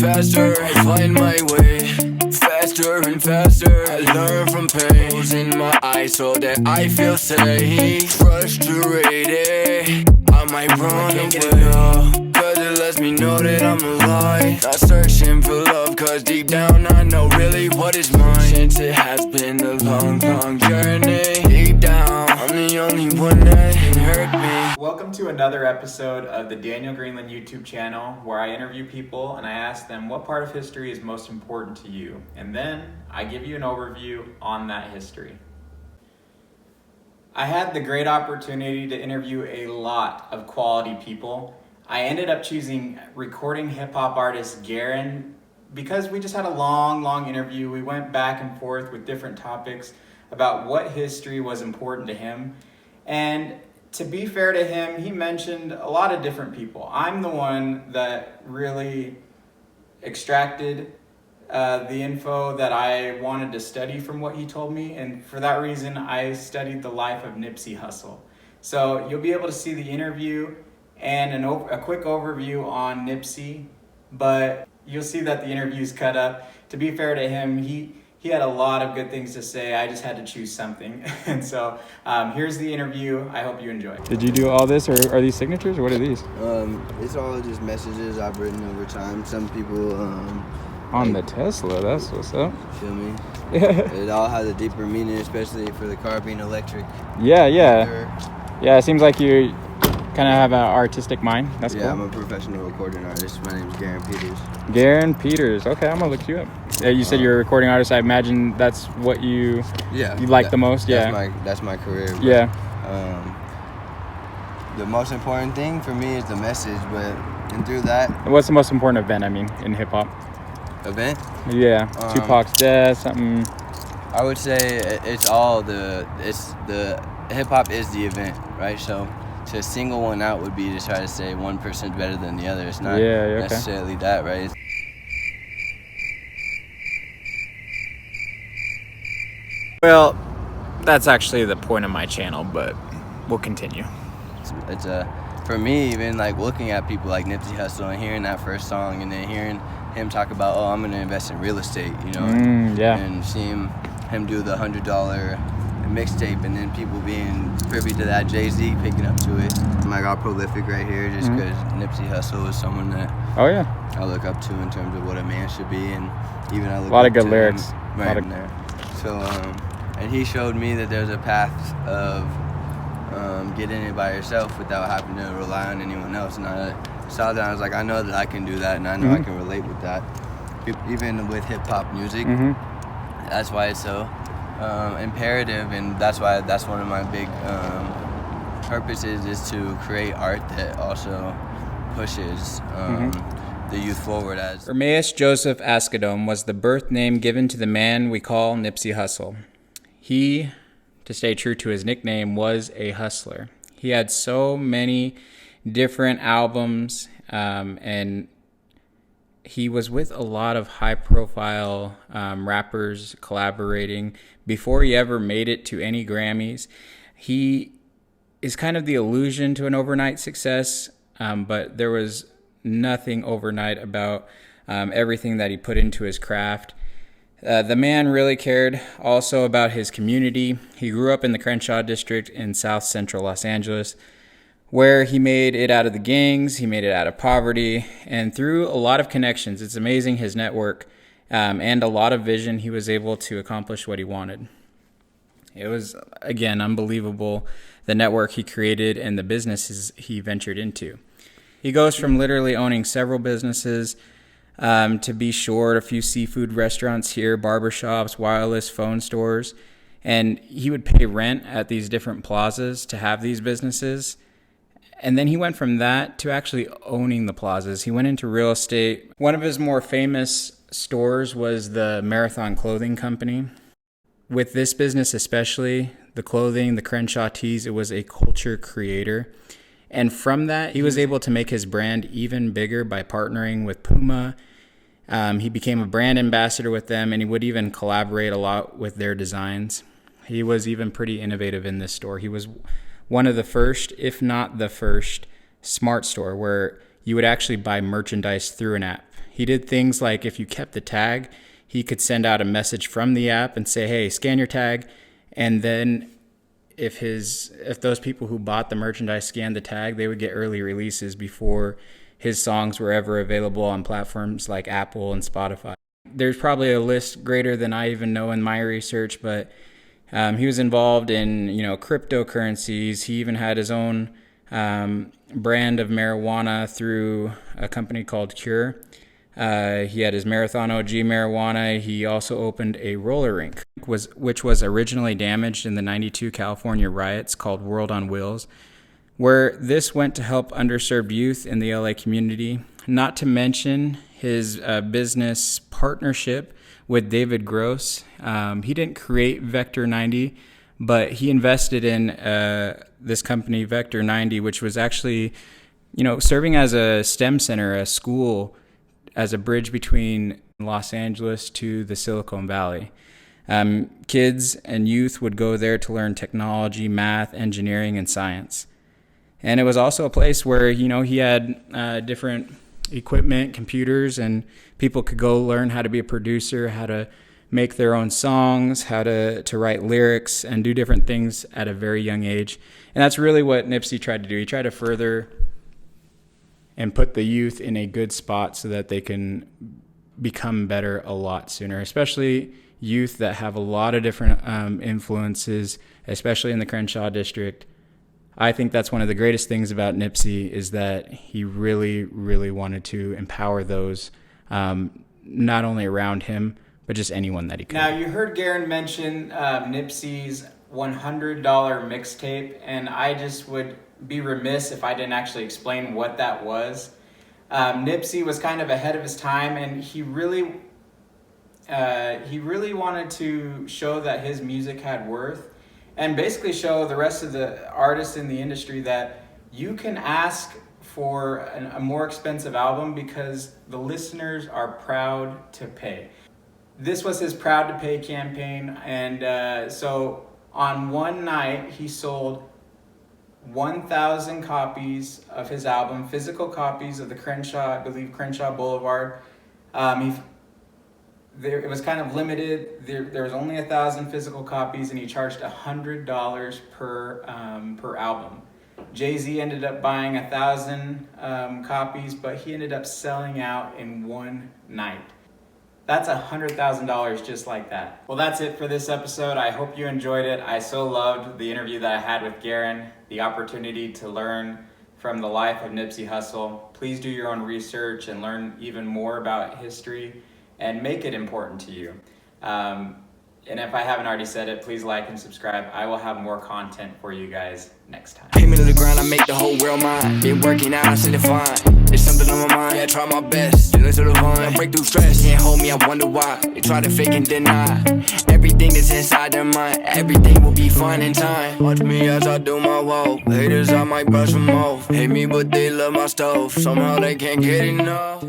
faster, I find my way. Faster and faster, I learn from pain. Closing my eyes so that I feel safe. Frustrated, I might run away, cause it lets me know that I'm alive. Not searching for love, cause deep down I know really what is mine. Since it has been a long, long journey, deep down I'm the only one that can hurt me. Welcome to another episode of the Daniel Greenland YouTube channel, where I interview people and I ask them what part of history is most important to you, and then I give you an overview on that history. I had the great opportunity to interview a lot of quality people. I ended up choosing recording hip-hop artist Garin because we just had a long interview. We went back and forth with different topics about what history was important to him. And to be fair to him, he mentioned a lot of different people. I'm the one that really extracted the info that I wanted to study from what he told me, and for that reason I studied the life of Nipsey Hussle. So you'll be able to see the interview and a quick overview on Nipsey, but you'll see that the interview's cut up. To be fair to him, he had a lot of good things to say. I just had to choose something. And so here's the interview. I hope you enjoy. Did you do all this, or are these signatures, or what are these? It's all just messages I've written over time. Some people On the Tesla, that's what's up. Feel me? It all has a deeper meaning, especially for the car being electric. Yeah. Yeah, it seems like you kind of have an artistic mind. That's cool. Yeah, I'm a professional recording artist. My name's Garin Peters. Garin Peters. Okay, I'm gonna look you up. You said you're a recording artist. I imagine that's what you like the most. That's my career. Yeah. The most important thing for me is the message, and through that. What's the most important event? I mean, in hip hop. Event? Yeah. Tupac's death. Something. I would say it's the hip hop is the event, right? So to single one out would be to try to say one person's better than the other. It's not necessarily that, right? Well, that's actually the point of my channel, but we'll continue. It's for me, even like looking at people like Nipsey Hussle and hearing that first song and then hearing him talk about, I'm going to invest in real estate, and seeing him do the $100 mixtape, and then people being privy to that, Jay-Z picking up to it. I'm like all prolific right here just because Nipsey Hussle is someone that I look up to in terms of what a man should be, and even I look a lot up of good to lyrics. Him, right in there. So, and he showed me that there's a path of getting it by yourself without having to rely on anyone else. And I saw that, I was like, I know that I can do that, and I know I can relate with that. Even with hip-hop music, that's why it's so imperative, and that's why that's one of my big purposes, is to create art that also pushes the youth forward. As Ermias Joseph Ascadome was the birth name given to the man we call Nipsey Hussle. He, to stay true to his nickname, was a hustler. He had so many different albums, and he was with a lot of high-profile rappers collaborating before he ever made it to any Grammys. He is kind of the allusion to an overnight success, but there was nothing overnight about everything that he put into his craft. The man really cared also about his community. He grew up in the Crenshaw district in South Central Los Angeles, where he made it out of the gangs, he made it out of poverty, and through a lot of connections. It's amazing his network and a lot of vision, he was able to accomplish what he wanted. It was, again, unbelievable, the network he created and the businesses he ventured into. He goes from literally owning several businesses, to be short, a few seafood restaurants here, barbershops, wireless phone stores, and he would pay rent at these different plazas to have these businesses. And then he went from that to actually owning the plazas. He went into real estate. One of his more famous stores was the Marathon Clothing Company. With this business especially, the clothing, the Crenshaw tees, it was a culture creator. And from that, he was able to make his brand even bigger by partnering with Puma. He became a brand ambassador with them, and he would even collaborate a lot with their designs. He was even pretty innovative in this store. He was one of the first, if not the first, smart store where you would actually buy merchandise through an app. He did things like if you kept the tag, he could send out a message from the app and say, hey, scan your tag. And then if those people who bought the merchandise scanned the tag, they would get early releases before his songs were ever available on platforms like Apple and Spotify. There's probably a list greater than I even know in my research, but he was involved in, cryptocurrencies. He even had his own brand of marijuana through a company called Cure. He had his Marathon OG marijuana. He also opened a roller rink, which was originally damaged in the '92 California riots, called World on Wheels, where this went to help underserved youth in the LA community. Not to mention his business partnership with David Gross. He didn't create Vector 90, but he invested in this company, Vector 90, which was actually, serving as a STEM center, a school, as a bridge between Los Angeles to the Silicon Valley. Kids and youth would go there to learn technology, math, engineering, and science. And it was also a place where, he had different equipment, computers, and people could go learn how to be a producer, how to make their own songs, how to write lyrics, and do different things at a very young age. And that's really what Nipsey tried to do. He tried to further and put the youth in a good spot so that they can become better a lot sooner, especially youth that have a lot of different influences, especially in the Crenshaw district. I think that's one of the greatest things about Nipsey, is that he really, really wanted to empower those, not only around him, but just anyone that he could. Now, you heard Garin mention Nipsey's $100 mixtape, and I just would be remiss if I didn't actually explain what that was. Nipsey was kind of ahead of his time, and he really wanted to show that his music had worth, and basically show the rest of the artists in the industry that you can ask for a more expensive album because the listeners are proud to pay. This was his Proud to Pay campaign, and so on one night he sold 1,000 copies of his album, physical copies of the Crenshaw, I believe Crenshaw Boulevard. It was kind of limited. There was only 1,000 physical copies, and he charged $100 per album. Jay-Z ended up buying 1,000 copies, but he ended up selling out in one night. That's $100,000 just like that. Well, that's it for this episode. I hope you enjoyed it. I so loved the interview that I had with Garin, the opportunity to learn from the life of Nipsey Hussle. Please do your own research and learn even more about history and make it important to you. And if I haven't already said it, please like and subscribe. I will have more content for you guys next time. Pay me to the ground, I make the whole world mine. Been working out, I see the fine. There's something on my mind, yeah, I try my best. Still into the vine, I break through stress. Can't hold me, I wonder why. They try to fake and deny everything that's inside their mind. Everything will be fine in time. Watch me as I do my walk. Haters, I might brush them off. Hate me, but they love my stuff. Somehow they can't get enough.